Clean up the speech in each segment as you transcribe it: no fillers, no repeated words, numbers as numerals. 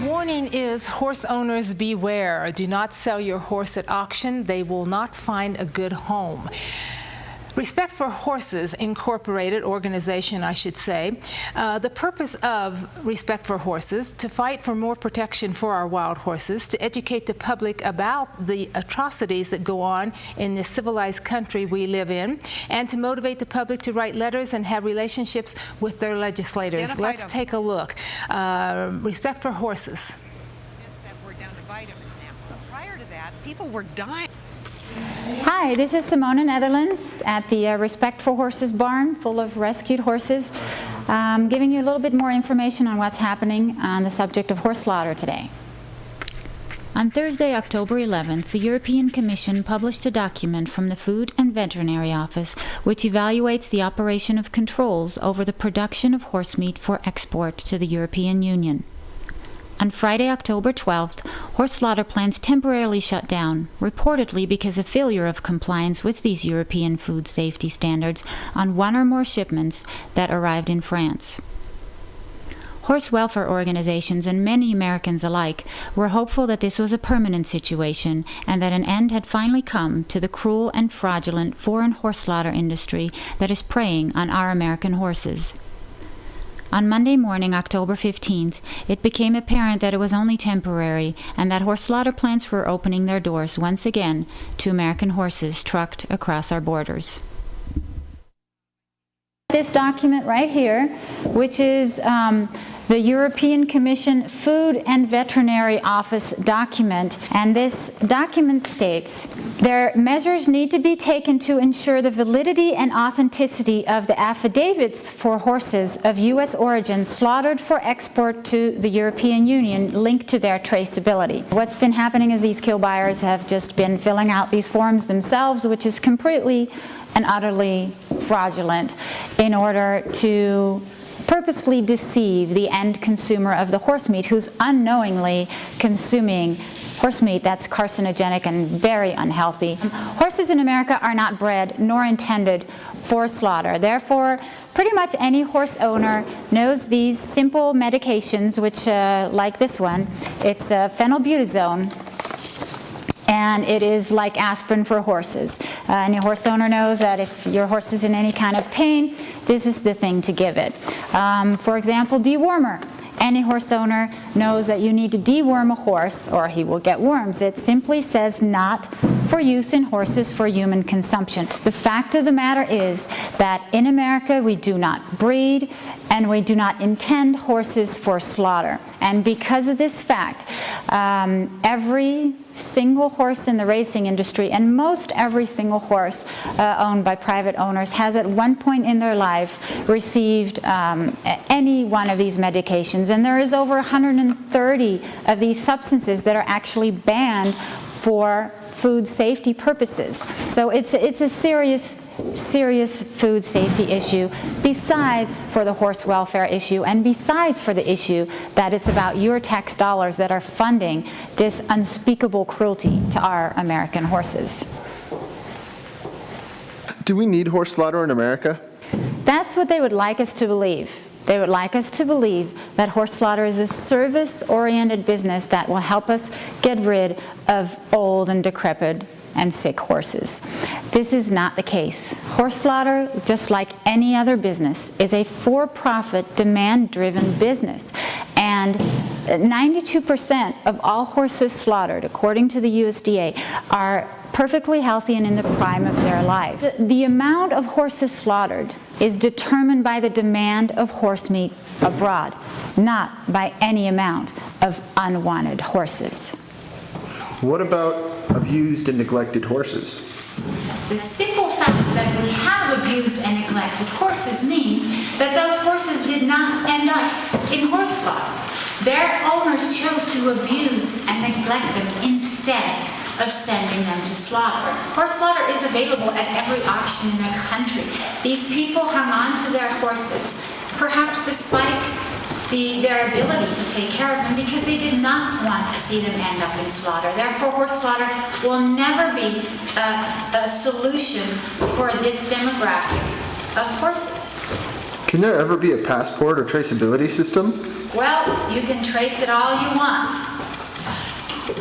warning is horse owners beware. Do not sell your horse at auction. They will not find a good home. Respect for Horses Incorporated organization, I should say. The purpose of Respect for Horses, to fight for more protection for our wild horses, to educate the public about the atrocities that go on in this civilized country we live in, and to motivate the public to write letters and have relationships with their legislators. Let's take a look. Respect for Horses. That we're down to vitamin now. Prior to that, people were dying. Hi, this is Simone, Netherlands, at the Respect for Horses barn, full of rescued horses, giving you a little bit more information on what's happening on the subject of horse slaughter today. On Thursday, October 11th, the European Commission published a document from the Food and Veterinary Office which evaluates the operation of controls over the production of horse meat for export to the European Union. On Friday, October 12th, horse slaughter plants temporarily shut down, reportedly because of failure of compliance with these European food safety standards on one or more shipments that arrived in France. Horse welfare organizations and many Americans alike were hopeful that this was a permanent situation and that an end had finally come to the cruel and fraudulent foreign horse slaughter industry that is preying on our American horses. On Monday morning, October 15th, it became apparent that it was only temporary and that horse slaughter plants were opening their doors once again to American horses trucked across our borders. This document right here, which is the European Commission Food and Veterinary Office document, and this document states their measures need to be taken to ensure the validity and authenticity of the affidavits for horses of U.S. origin slaughtered for export to the European Union linked to their traceability. What's been happening is these kill buyers have just been filling out these forms themselves, which is completely and utterly fraudulent, in order to purposely deceive the end consumer of the horse meat who's unknowingly consuming horse meat that's carcinogenic and very unhealthy. Horses in America are not bred nor intended for slaughter. Therefore, pretty much any horse owner knows these simple medications, which, like this one, it's phenylbutazone, and it is like aspirin for horses. Any horse owner knows that if your horse is in any kind of pain, this is the thing to give it. For example, dewormer. Any horse owner knows that you need to deworm a horse or he will get worms. It simply says not for use in horses for human consumption. The fact of the matter is that in America we do not breed and we do not intend horses for slaughter. And because of this fact, every single horse in the racing industry, and most every single horse owned by private owners, has at one point in their life received any one of these medications. And there is over 130 of these substances that are actually banned for food safety purposes. So it's a serious food safety issue, besides for the horse welfare issue, and besides for the issue that it's about your tax dollars that are funding this unspeakable cruelty to our American horses. Do we need horse slaughter in America? That's what they would like us to believe. They would like us to believe that horse slaughter is a service-oriented business that will help us get rid of old and decrepit and sick horses. This is not the case. Horse slaughter, just like any other business, is a for-profit, demand-driven business. And 92% of all horses slaughtered, according to the USDA, are perfectly healthy and in the prime of their life. The amount of horses slaughtered is determined by the demand of horse meat abroad, not by any amount of unwanted horses. What about abused and neglected horses? The simple fact that we have abused and neglected horses means that those horses did not end up in horse slaughter. Their owners chose to abuse and neglect them instead of sending them to slaughter. Horse slaughter is available at every auction in the country. These people hung on to their horses, perhaps despite their ability to take care of them, because they did not want to see them end up in slaughter. Therefore, horse slaughter will never be a solution for this demographic of horses. Can there ever be a passport or traceability system? Well, you can trace it all you want,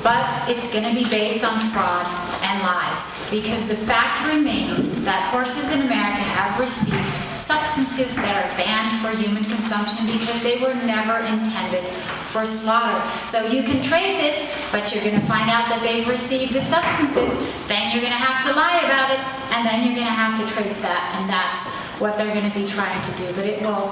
but it's going to be based on fraud and lies, because the fact remains that horses in America have received substances that are banned for human consumption because they were never intended for slaughter. So you can trace it, but you're going to find out that they've received the substances, then you're going to have to lie about it, and then you're going to have to trace that, and that's what they're going to be trying to do, but it will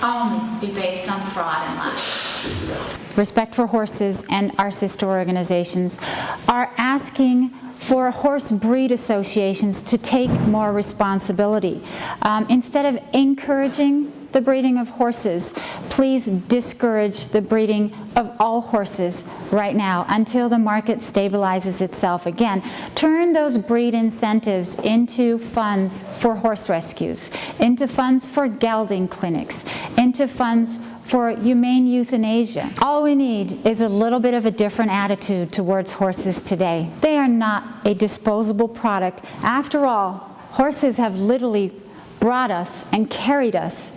only be based on fraud and lies. Respect for Horses and our sister organizations are asking for horse breed associations to take more responsibility. Instead of encouraging the breeding of horses, please discourage the breeding of all horses right now until the market stabilizes itself again. Turn those breed incentives into funds for horse rescues, into funds for gelding clinics, into funds for humane euthanasia. All we need is a little bit of a different attitude towards horses today. They are not a disposable product. After all, horses have literally brought us and carried us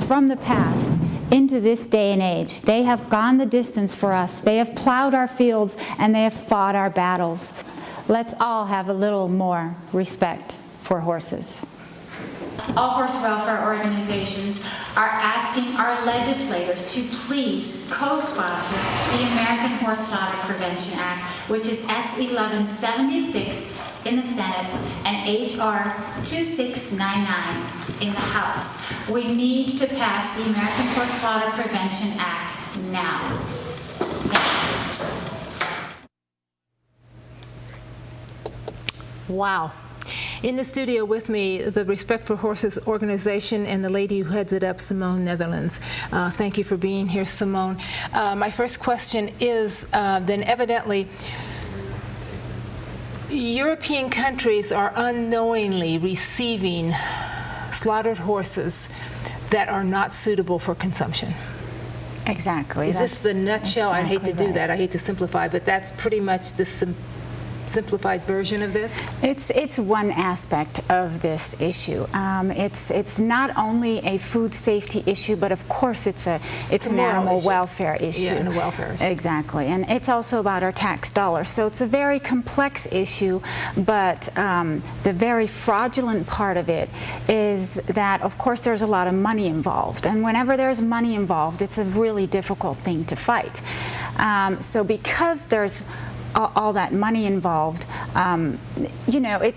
from the past into this day and age. They have gone the distance for us. They have plowed our fields and they have fought our battles. Let's all have a little more respect for horses. All horse welfare organizations are asking our legislators to please co-sponsor the American Horse Slaughter Prevention Act, which is S. 1176 in the Senate and H.R. 2699 in the House. We need to pass the American Horse Slaughter Prevention Act now. Wow. In the studio with me, the Respect for Horses organization and the lady who heads it up, Simone Netherlands. Thank you for being here, Simone. My first question is, then evidently, European countries are unknowingly receiving slaughtered horses that are not suitable for consumption. Exactly. Is this the nutshell? I hate to do that. I hate to simplify, but that's pretty much the simplified version of this? It's one aspect of this issue. It's not only a food safety issue, but of course it's an animal welfare issue. Yeah, and a welfare issue. Exactly, and it's also about our tax dollars. So it's a very complex issue, but the very fraudulent part of it is that, of course, there's a lot of money involved, and whenever there's money involved, it's a really difficult thing to fight. So because there's all that money involved, you know,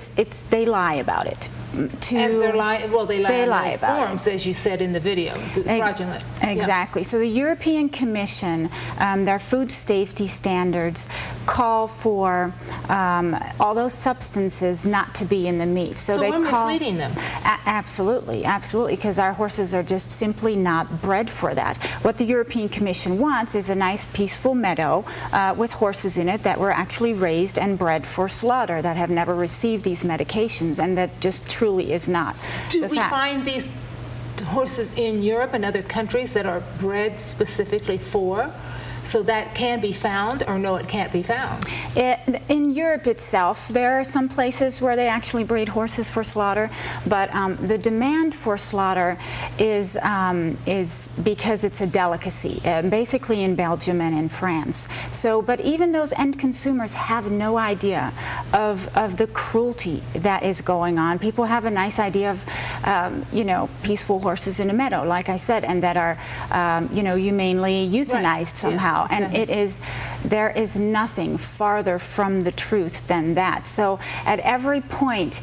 they lie about it. As they're lying, well, they lie about forms, as you said in the video, fraudulent. Exactly. Yeah. So the European Commission, their food safety standards call for all those substances not to be in the meat. So we're misleading them. Absolutely, absolutely, because our horses are just simply not bred for that. What the European Commission wants is a nice, peaceful meadow with horses in it that were actually raised and bred for slaughter, that have never received these medications, and that just truly is not Do the we fact. find these horses in Europe and other countries that are bred specifically for? So that can be found, or no, it can't be found? In Europe itself, there are some places where they actually breed horses for slaughter, but the demand for slaughter is because it's a delicacy, basically in Belgium and in France. So, but even those end consumers have no idea of the cruelty that is going on. People have a nice idea of, you know, peaceful horses in a meadow, like I said, and that are, you know, humanely euthanized somehow. Yes. And there is nothing farther from the truth than that. So at every point,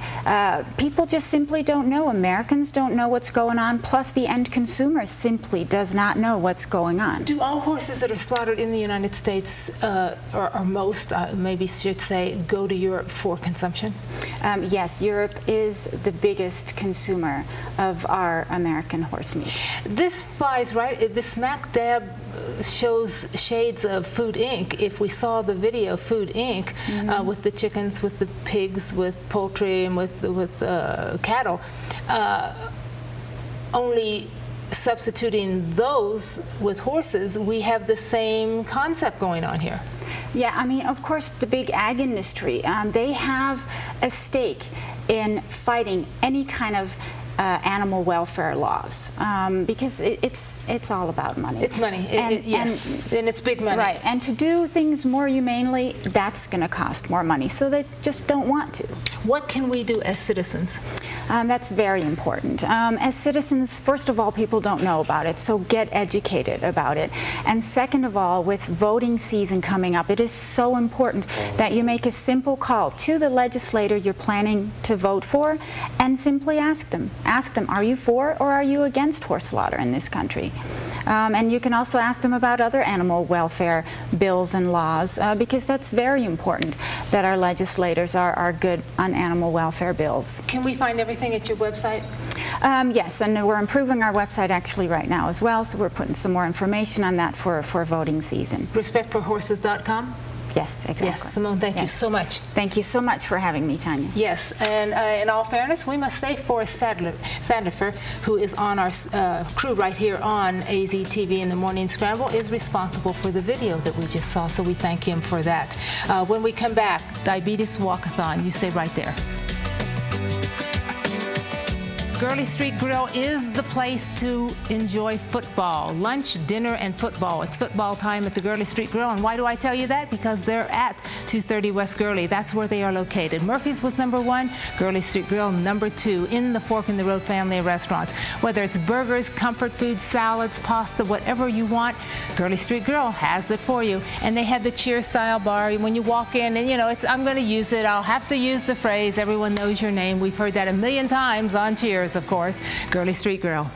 people just simply don't know. Americans don't know what's going on, plus the end consumer simply does not know what's going on. Do all horses that are slaughtered in the United States, or most, maybe should say, go to Europe for consumption? Yes, Europe is the biggest consumer of our American horse meat. This flies right, the smack dab shows shades of Food Inc. If we saw the video Food Inc. With the chickens, with the pigs, with poultry, and with cattle, only substituting those with horses, we have the same concept going on here. Yeah, I mean, of course, the big ag industry, they have a stake in fighting any kind of animal welfare laws, because it's all about money. It's money, yes, and it's big money. Right, and to do things more humanely, that's going to cost more money, so they just don't want to. What can we do as citizens? That's very important. As citizens, first of all, people don't know about it, so get educated about it. And second of all, with voting season coming up, it is so important that you make a simple call to the legislator you're planning to vote for and simply ask them, are you for or are you against horse slaughter in this country? And you can also ask them about other animal welfare bills and laws, because that's very important that our legislators are good on animal welfare bills. Can we find everything at your website? Yes, and we're improving our website actually right now as well, so we're putting some more information on that for voting season. Respectforhorses.com? Yes, exactly. Yes, Simone, thank you so much. Thank you so much for having me, Tanya. Yes, and in all fairness, we must say Forrest Sandlifer, who is on our crew right here on AZTV in the Morning Scramble, is responsible for the video that we just saw, so we thank him for that. When we come back, Diabetes Walkathon, you stay right there. Gurley Street Grill is the place to enjoy football, lunch, dinner, and football. It's football time at the Gurley Street Grill, and why do I tell you that? Because they're at 230 West Gurley. That's where they are located. Murphy's was #1, Gurley Street Grill #2 in the Fork in the Road family of restaurants. Whether it's burgers, comfort food, salads, pasta, whatever you want, Gurley Street Grill has it for you. And they have the cheer style bar when you walk in, and you know, I'm going to use it. I'll have to use the phrase, everyone knows your name. We've heard that a million times on Cheers, of course. Gurley Street Grill.